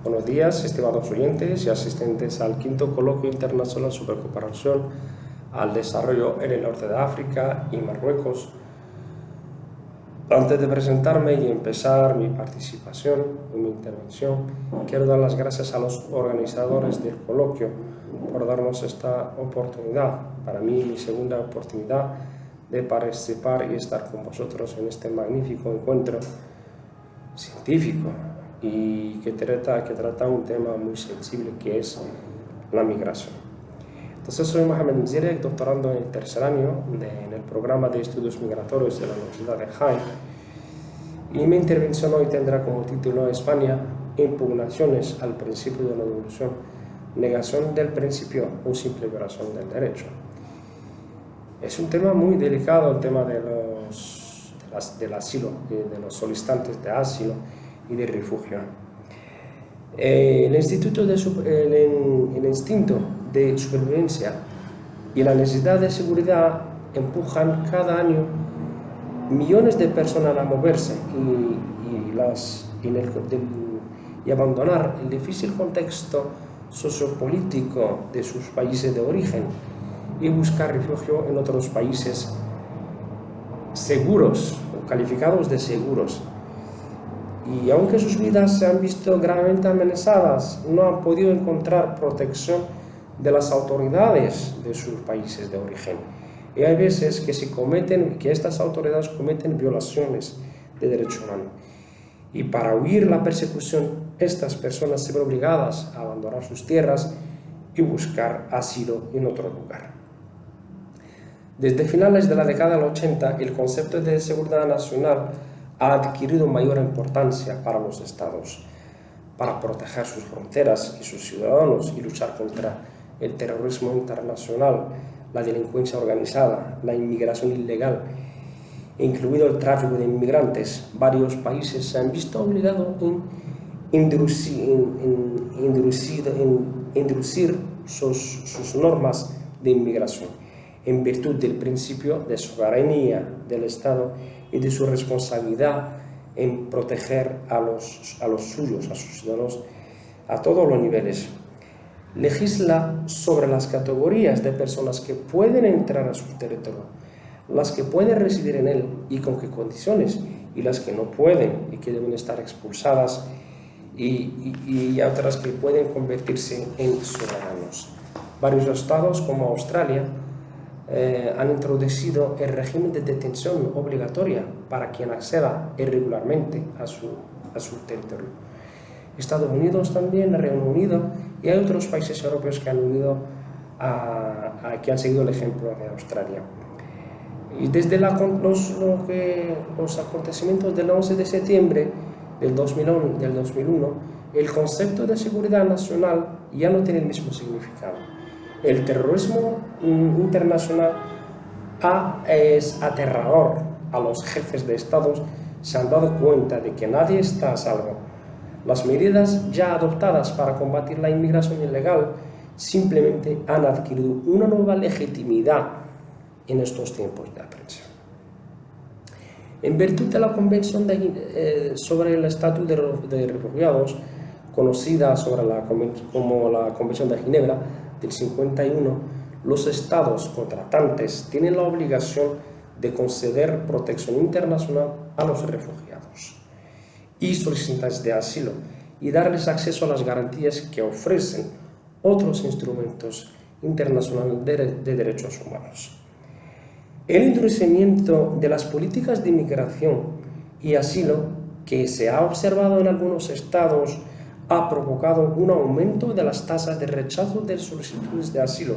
Buenos días, estimados oyentes y asistentes al quinto coloquio internacional sobre cooperación al desarrollo en el norte de África y Marruecos. Antes de presentarme y empezar mi participación y mi intervención, quiero dar las gracias a los organizadores del coloquio por darnos esta oportunidad, para mí mi segunda oportunidad de participar y estar con vosotros en este magnífico encuentro científico y que trata un tema muy sensible, que es la migración. Entonces soy Mohamed Mzirek, doctorando en el tercer año en el programa de estudios migratorios de la Universidad de Jaén, y mi intervención hoy tendrá como título España: impugnaciones al principio de la devolución, negación del principio o simple violación del derecho. Es un tema muy delicado, el tema del asilo, de los solicitantes de asilo y de refugio. El instinto de supervivencia y la necesidad de seguridad empujan cada año millones de personas a moverse y abandonar el difícil contexto sociopolítico de sus países de origen y buscar refugio en otros países seguros o calificados de seguros. Y aunque sus vidas se han visto gravemente amenazadas, no han podido encontrar protección de las autoridades de sus países de origen. Y hay veces que estas autoridades cometen violaciones de derechos humanos. Y para huir la persecución, estas personas se ven obligadas a abandonar sus tierras y buscar asilo en otro lugar. Desde finales de la década del 80, el concepto de seguridad nacional ha adquirido mayor importancia para los estados, para proteger sus fronteras y sus ciudadanos y luchar contra el terrorismo internacional, la delincuencia organizada, la inmigración ilegal, incluido el tráfico de inmigrantes. Varios países se han visto obligados a introducir sus normas de inmigración, en virtud del principio de soberanía del Estado y de su responsabilidad en proteger a los suyos, a sus ciudadanos, a todos los niveles. Legisla sobre las categorías de personas que pueden entrar a su territorio, las que pueden residir en él y con qué condiciones, y las que no pueden y que deben estar expulsadas, y otras que pueden convertirse en ciudadanos. Varios estados, como Australia, han introducido el régimen de detención obligatoria para quien acceda irregularmente a su territorio. Estados Unidos también, Reino Unido, y hay otros países europeos que han seguido el ejemplo de Australia. Y desde los acontecimientos del 11 de septiembre del 2001, el concepto de seguridad nacional ya no tiene el mismo significado. El terrorismo internacional es aterrador. A los jefes de estados se han dado cuenta de que nadie está a salvo. Las medidas ya adoptadas para combatir la inmigración ilegal simplemente han adquirido una nueva legitimidad en estos tiempos de aprensión. En virtud de la Convención sobre el Estatus de Refugiados, conocida como la Convención de Ginebra del 51, los estados contratantes tienen la obligación de conceder protección internacional a los refugiados y solicitantes de asilo y darles acceso a las garantías que ofrecen otros instrumentos internacionales de derechos humanos. El endurecimiento de las políticas de inmigración y asilo que se ha observado en algunos estados ha provocado un aumento de las tasas de rechazo de solicitudes de asilo.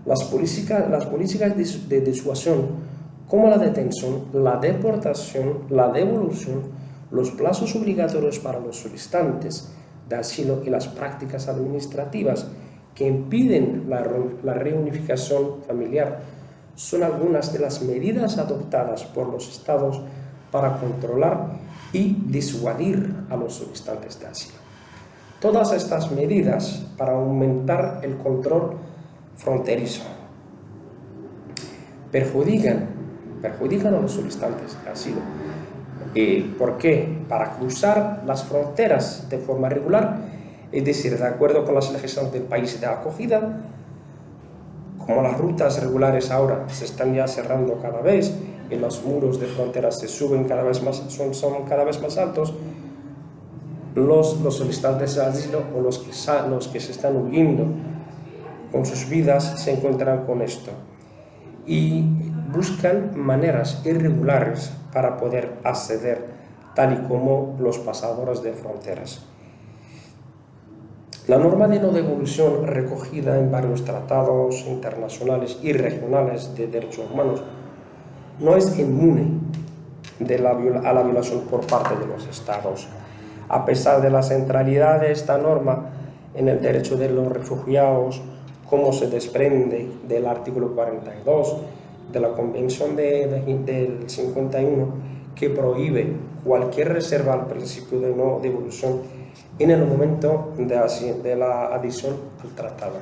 Las políticas de disuasión, como la detención, la deportación, la devolución, los plazos obligatorios para los solicitantes de asilo y las prácticas administrativas que impiden la reunificación familiar son algunas de las medidas adoptadas por los estados para controlar y disuadir a los solicitantes de asilo. Todas estas medidas para aumentar el control fronterizo perjudican a los solicitantes de asilo, ¿Por qué? Para cruzar las fronteras de forma regular, es decir, de acuerdo con las legislaciones del país de acogida. Como las rutas regulares ahora se están ya cerrando cada vez y los muros de fronteras se suben cada vez más, son cada vez más altos, los solicitantes de asilo o los que se están huyendo con sus vidas se encuentran con esto y buscan maneras irregulares para poder acceder, tal y como los pasadores de fronteras. La norma de no devolución recogida en varios tratados internacionales y regionales de derechos humanos no es inmune a la violación por parte de los Estados. A pesar de la centralidad de esta norma en el derecho de los refugiados, como se desprende del artículo 42 de la Convención del 51, que prohíbe cualquier reserva al principio de no devolución en el momento de la adhesión al tratado.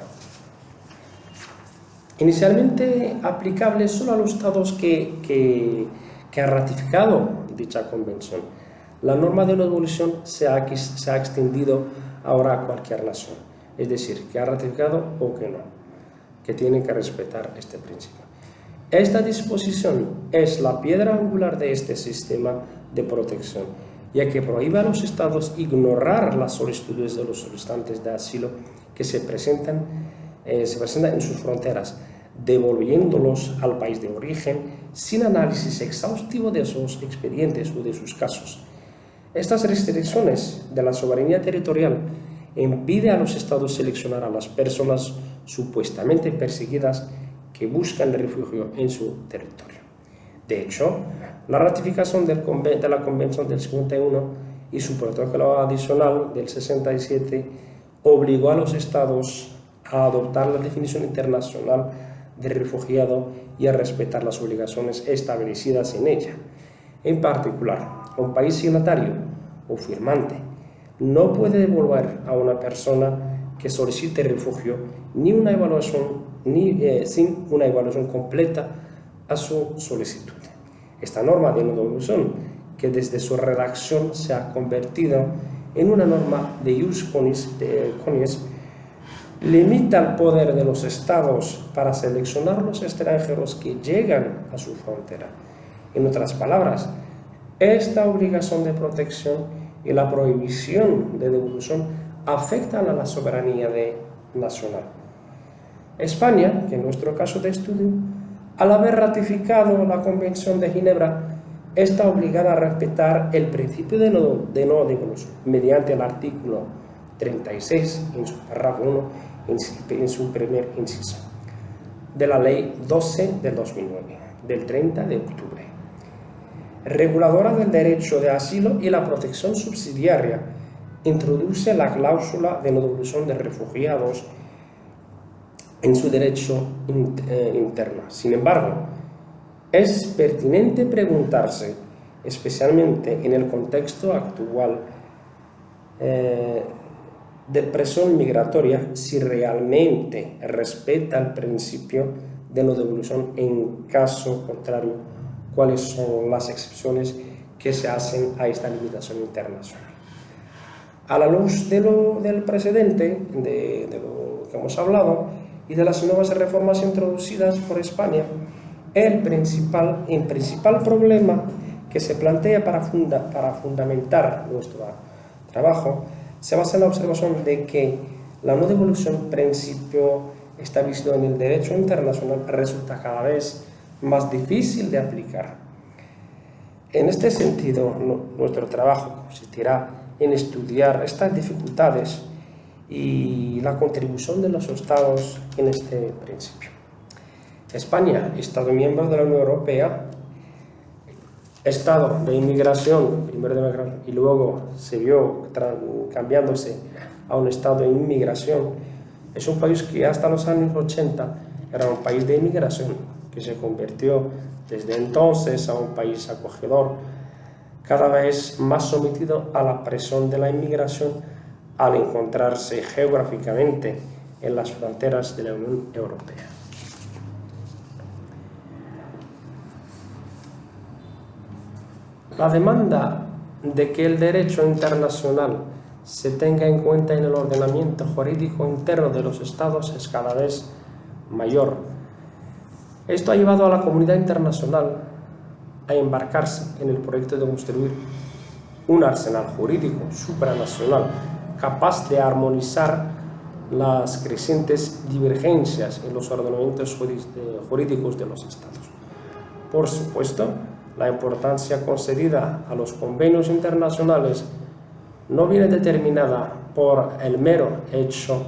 Inicialmente aplicable solo a los estados que han ratificado dicha convención, la norma de no devolución se ha extendido ahora a cualquier nación, es decir, que ha ratificado o que no, que tienen que respetar este principio. Esta disposición es la piedra angular de este sistema de protección, ya que prohíbe a los estados ignorar las solicitudes de los solicitantes de asilo que se presentan en sus fronteras, devolviéndolos al país de origen sin análisis exhaustivo de sus expedientes o de sus casos. Estas restricciones de la soberanía territorial impiden a los estados seleccionar a las personas supuestamente perseguidas que buscan refugio en su territorio. De hecho, la ratificación de la Convención del 51 y su protocolo adicional del 67 obligó a los estados a adoptar la definición internacional de refugiado y a respetar las obligaciones establecidas en ella. En particular, un país signatario o firmante no puede devolver a una persona que solicite refugio sin una evaluación completa a su solicitud. Esta norma de no devolución, que desde su redacción se ha convertido en una norma de ius conis, limita el poder de los estados para seleccionar los extranjeros que llegan a su frontera. En otras palabras, esta obligación de protección y la prohibición de devolución afectan a la soberanía nacional. España, que en nuestro caso de estudio, al haber ratificado la Convención de Ginebra, está obligada a respetar el principio de no devolución mediante el artículo 36, en su párrafo 1, en su primer inciso, de la Ley 12 del 2009, del 30 de octubre, reguladora del derecho de asilo y la protección subsidiaria. Introduce la cláusula de no devolución de refugiados en su derecho interno. Sin embargo, es pertinente preguntarse, especialmente en el contexto actual de presión migratoria, si realmente respeta el principio de no devolución. En caso contrario, cuáles son las excepciones que se hacen a esta limitación internacional. A la luz del precedente, de lo que hemos hablado, y de las nuevas reformas introducidas por España, el principal problema que se plantea para fundamentar nuestro trabajo se basa en la observación de que la no devolución, principio establecido en el derecho internacional, resulta cada vez más difícil de aplicar. En este sentido, nuestro trabajo consistirá en estudiar estas dificultades y la contribución de los estados en este principio. España, Estado miembro de la Unión Europea, Estado de inmigración, primero de inmigración, y luego se vio cambiándose a un Estado de inmigración, es un país que hasta los años 80 era un país de inmigración, que se convirtió desde entonces a un país acogedor, cada vez más sometido a la presión de la inmigración al encontrarse geográficamente en las fronteras de la Unión Europea. La demanda de que el derecho internacional se tenga en cuenta en el ordenamiento jurídico interno de los Estados es cada vez mayor. Esto ha llevado a la comunidad internacional a embarcarse en el proyecto de construir un arsenal jurídico supranacional capaz de armonizar las crecientes divergencias en los ordenamientos jurídicos de los Estados. Por supuesto, la importancia concedida a los convenios internacionales no viene determinada por el mero hecho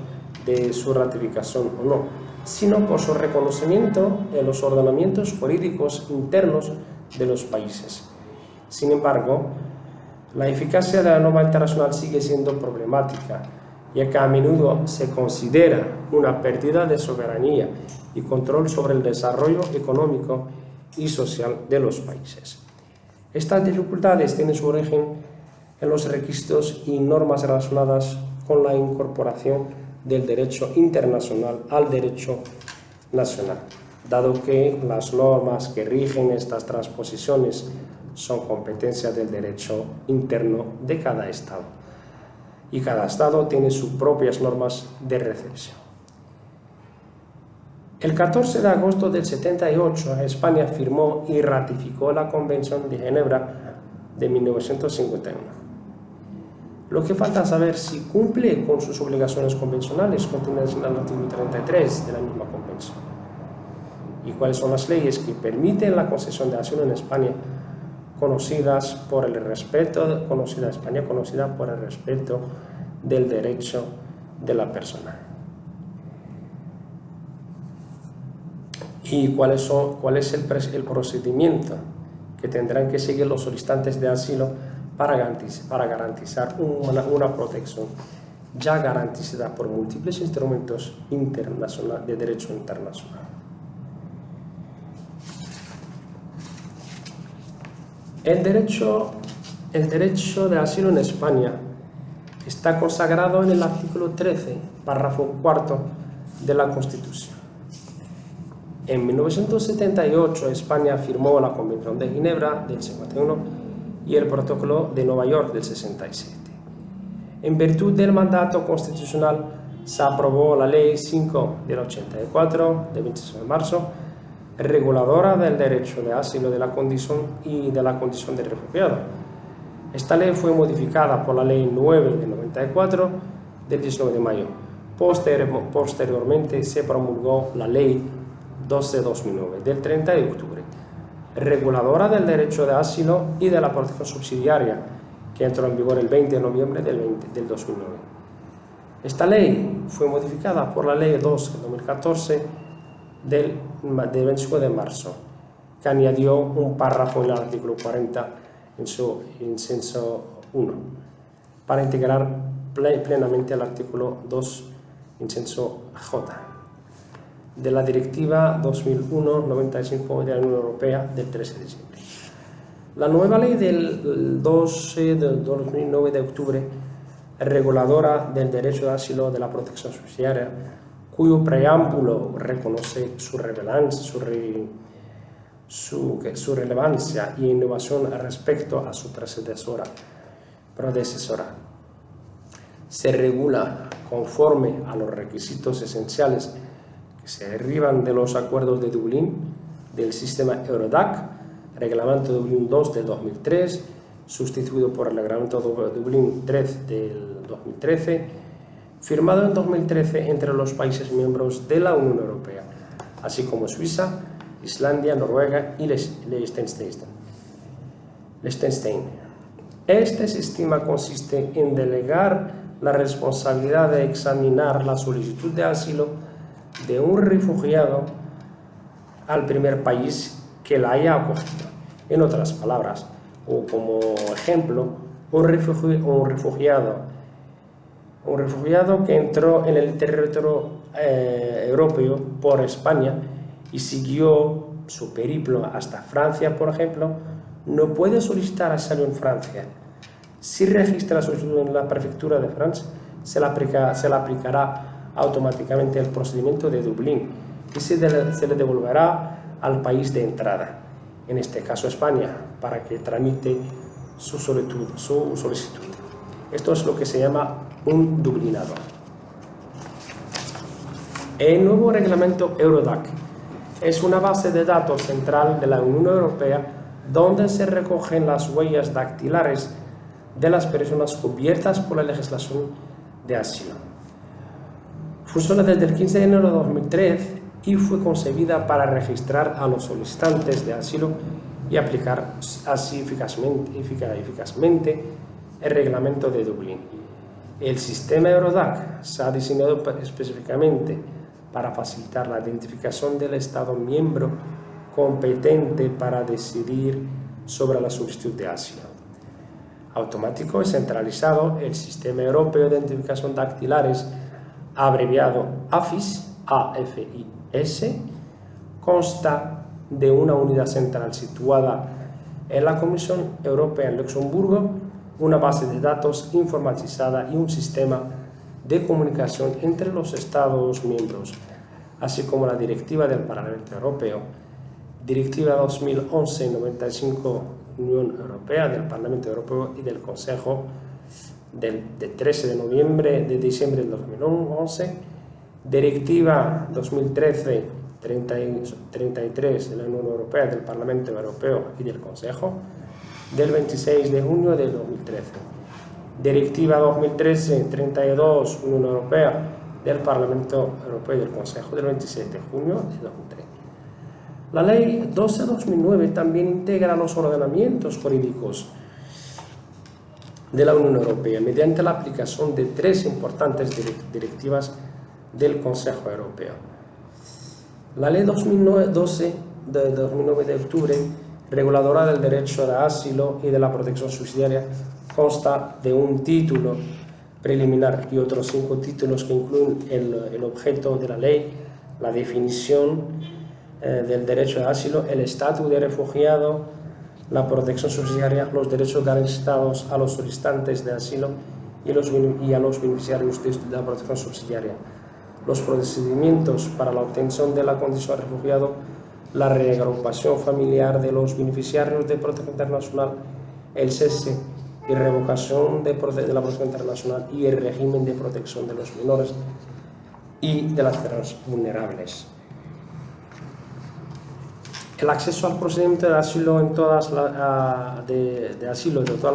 de su ratificación o no, sino por su reconocimiento en los ordenamientos jurídicos internos de los países. Sin embargo, la eficacia de la norma internacional sigue siendo problemática, ya que a menudo se considera una pérdida de soberanía y control sobre el desarrollo económico y social de los países. Estas dificultades tienen su origen en los requisitos y normas relacionadas con la incorporación del derecho internacional al derecho nacional, dado que las normas que rigen estas transposiciones son competencia del derecho interno de cada Estado, y cada Estado tiene sus propias normas de recepción. El 14 de agosto del 78, España firmó y ratificó la Convención de Ginebra de 1951. Lo que falta saber si cumple con sus obligaciones convencionales contenidas en el artículo 33 de la misma Convención, y cuáles son las leyes que permiten la concesión de asilo en España, conocida por el respeto del derecho de la persona. Y cuál es el procedimiento que tendrán que seguir los solicitantes de asilo para garantizar una protección ya garantizada por múltiples instrumentos de derecho internacional. El derecho de asilo en España está consagrado en el artículo 13, párrafo 4 de la Constitución. En 1978, España firmó la Convención de Ginebra del 51 y el Protocolo de Nueva York del 67. En virtud del mandato constitucional, se aprobó la Ley 5 del 84, de 26 de marzo, reguladora del derecho de asilo de la condición de refugiado. Esta ley fue modificada por la Ley 9 del 94 del 19 de mayo. Posteriormente se promulgó la Ley 12 de 2009 del 30 de octubre, reguladora del derecho de asilo y de la protección subsidiaria, que entró en vigor el 20 de noviembre del 2009. Esta ley fue modificada por la Ley 2 de 2014 del 25 de marzo, que añadió un párrafo en el artículo 40 en su inciso 1, para integrar plenamente el artículo 2, inciso J, de la Directiva 2001/95 de la Unión Europea del 13 de diciembre. La nueva ley del 12 de 2009 de octubre, reguladora del derecho de asilo de la protección subsidiaria, cuyo preámbulo reconoce su relevancia y innovación respecto a su predecesora, se regula conforme a los requisitos esenciales que se derivan de los acuerdos de Dublín, del sistema Eurodac, Reglamento Dublín 2 de 2003, sustituido por el Reglamento Dublín 3 del 2013, firmado en 2013 entre los países miembros de la Unión Europea, así como Suiza, Islandia, Noruega y Liechtenstein. Este sistema consiste en delegar la responsabilidad de examinar la solicitud de asilo de un refugiado al primer país que la haya acogido. En otras palabras, o como ejemplo, un refugiado que entró en el territorio europeo por España y siguió su periplo hasta Francia, por ejemplo, no puede solicitar asilo en Francia. Si registra la solicitud en la prefectura de Francia, se le aplicará automáticamente el procedimiento de Dublín y se le devolverá al país de entrada, en este caso España, para que tramite su solicitud. Esto es lo que se llama un dublinado. El nuevo reglamento Eurodac es una base de datos central de la Unión Europea donde se recogen las huellas dactilares de las personas cubiertas por la legislación de asilo. Funciona desde el 15 de enero de 2003 y fue concebida para registrar a los solicitantes de asilo y aplicar así eficazmente el reglamento de Dublín. El sistema Eurodac se ha diseñado específicamente para facilitar la identificación del Estado miembro competente para decidir sobre la solicitud de asilo. Automático y centralizado, el Sistema Europeo de Identificación Dactilares, abreviado AFIS, consta de una unidad central situada en la Comisión Europea en Luxemburgo, una base de datos informatizada y un sistema de comunicación entre los Estados miembros, así como la Directiva del Parlamento Europeo, Directiva 2011/95 Unión Europea del Parlamento Europeo y del Consejo de 13 de diciembre del 2011, Directiva 2013/33 de la Unión Europea del Parlamento Europeo y del Consejo, del 26 de junio del 2013, Directiva 2013/32 Unión Europea del Parlamento Europeo y del Consejo del 27 de junio de 2013. La Ley 12/2009 también integra los ordenamientos jurídicos de la Unión Europea mediante la aplicación de 3 importantes directivas del Consejo Europeo. La Ley 12 de 2009 de octubre, reguladora del derecho de asilo y de la protección subsidiaria, consta de un título preliminar y otros 5 títulos que incluyen el objeto de la ley, la definición del derecho de asilo, el estatus de refugiado, la protección subsidiaria, los derechos garantizados a los solicitantes de asilo y a los beneficiarios de la protección subsidiaria, los procedimientos para la obtención de la condición de refugiado, la reagrupación familiar de los beneficiarios de protección internacional, el cese y revocación de la protección internacional y el régimen de protección de los menores y de las personas vulnerables. El acceso al procedimiento de asilo de todas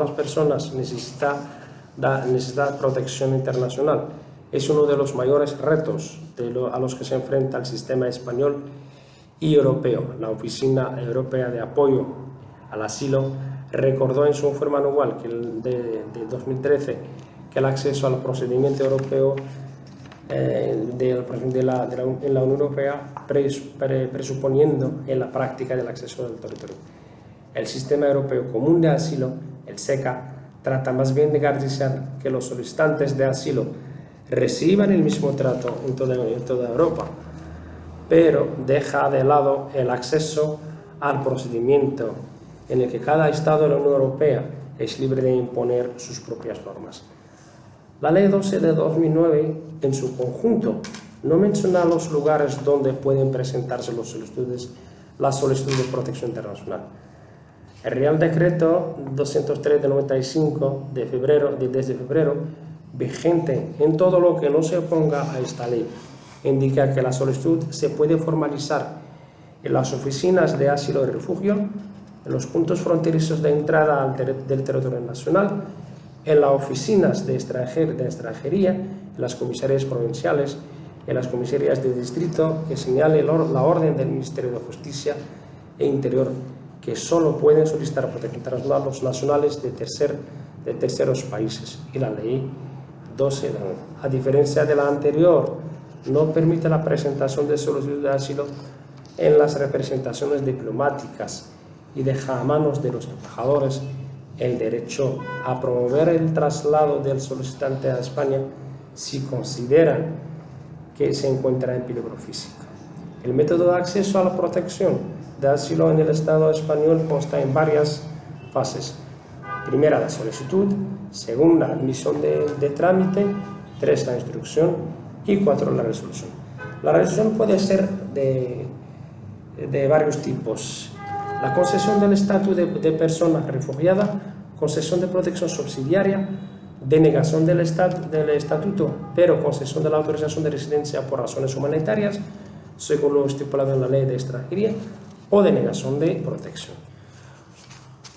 las personas necesita protección internacional. Es uno de los mayores retos a los que se enfrenta el sistema español y europeo. La Oficina Europea de Apoyo al Asilo recordó en su informe anual de 2013 que el acceso al procedimiento europeo en la Unión Europea presuponiendo en la práctica del acceso al territorio. El Sistema Europeo Común de Asilo, el SECA, trata más bien de garantizar que los solicitantes de asilo reciban el mismo trato en toda Europa, pero deja de lado el acceso al procedimiento en el que cada Estado de la Unión Europea es libre de imponer sus propias normas. La Ley 12 de 2009, en su conjunto, no menciona los lugares donde pueden presentarse las solicitudes de protección internacional. El Real Decreto 203 de 95 desde febrero, vigente en todo lo que no se oponga a esta ley, indica que la solicitud se puede formalizar en las oficinas de asilo y refugio, en los puntos fronterizos de entrada del territorio nacional, en las oficinas de extranjería, en las comisarías provinciales, en las comisarías de distrito, que señale la orden del Ministerio de Justicia e Interior, que solo pueden solicitar protección internacional los nacionales de terceros países, y la Ley 12, a diferencia de la anterior, no permite la presentación de solicitud de asilo en las representaciones diplomáticas y deja a manos de los embajadores el derecho a promover el traslado del solicitante a España si consideran que se encuentra en peligro físico. El método de acceso a la protección de asilo en el Estado español consta en varias fases. Primera, la solicitud. Segunda, admisión de trámite. 3, la instrucción. Y 4, la resolución. La resolución puede ser de varios tipos. La concesión del estatus de persona refugiada concesión de protección subsidiaria, denegación del estatuto, pero concesión de la autorización de residencia por razones humanitarias, según lo estipulado en la ley de extranjería, o denegación de protección.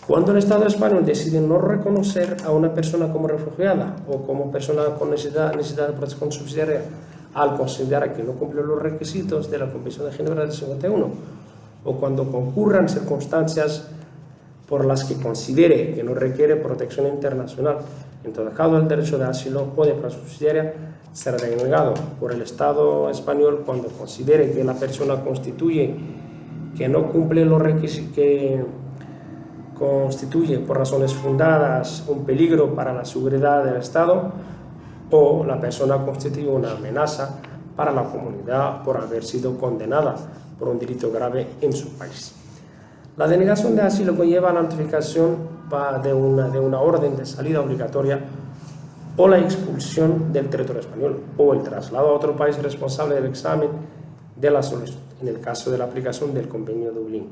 Cuando el Estado español decide no reconocer a una persona como refugiada o como persona con necesidad de protección subsidiaria al considerar que no cumple los requisitos de la Convención de Ginebra del 51, o cuando concurran circunstancias por las que considere que no requiere protección internacional, en todo caso el derecho de asilo o de protección subsidiaria será denegado por el Estado español cuando considere que la persona constituye que no cumple los requisitos, que constituye por razones fundadas un peligro para la seguridad del Estado, o la persona constituye una amenaza para la comunidad por haber sido condenada por un delito grave en su país. La denegación de asilo conlleva la notificación de una orden de salida obligatoria o la expulsión del territorio español o el traslado a otro país responsable del examen de la solicitud, en el caso de la aplicación del Convenio de Dublín.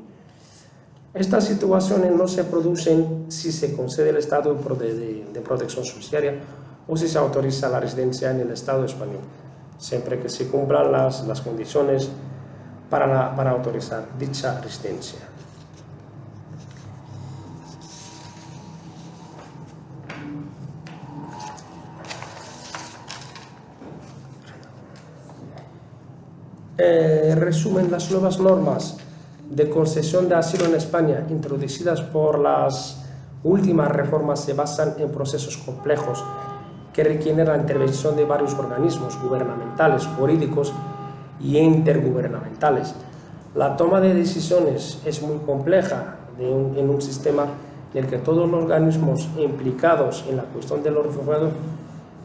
Estas situaciones no se producen si se concede el estado de protección subsidiaria o si se autoriza la residencia en el Estado español, siempre que se cumplan las condiciones para autorizar dicha residencia. Resumen: las nuevas normas de concesión de asilo en España introducidas por las últimas reformas se basan en procesos complejos que requieren la intervención de varios organismos gubernamentales, jurídicos y intergubernamentales. La toma de decisiones es muy compleja en un sistema en el que todos los organismos implicados en la cuestión de los refugiados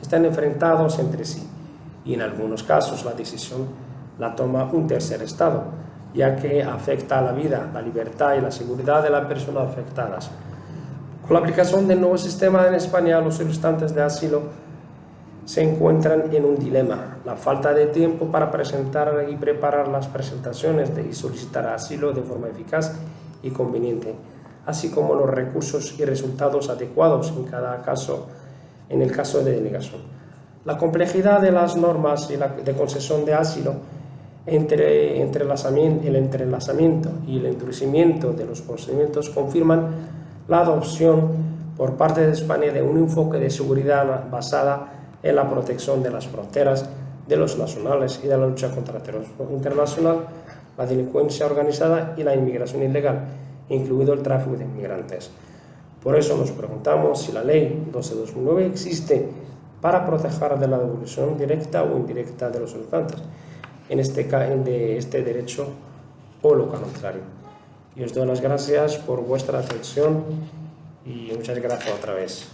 están enfrentados entre sí, y en algunos casos la decisión la toma un tercer Estado, ya que afecta a la vida, la libertad y la seguridad de las personas afectadas. Con la aplicación del nuevo sistema en España, los solicitantes de asilo se encuentran en un dilema: la falta de tiempo para presentar y preparar las presentaciones y solicitar asilo de forma eficaz y conveniente, así como los recursos y resultados adecuados en el caso de denegación. La complejidad de las normas de concesión de asilo, el entrelazamiento y el endurecimiento de los procedimientos confirman la adopción por parte de España de un enfoque de seguridad basada en la protección de las fronteras de los nacionales y de la lucha contra el terrorismo internacional, la delincuencia organizada y la inmigración ilegal, incluido el tráfico de inmigrantes. Por eso nos preguntamos si la Ley 12/2009 existe para proteger de la devolución directa o indirecta de los solicitantes de este derecho, o lo contrario. Y os doy las gracias por vuestra atención y muchas gracias otra vez.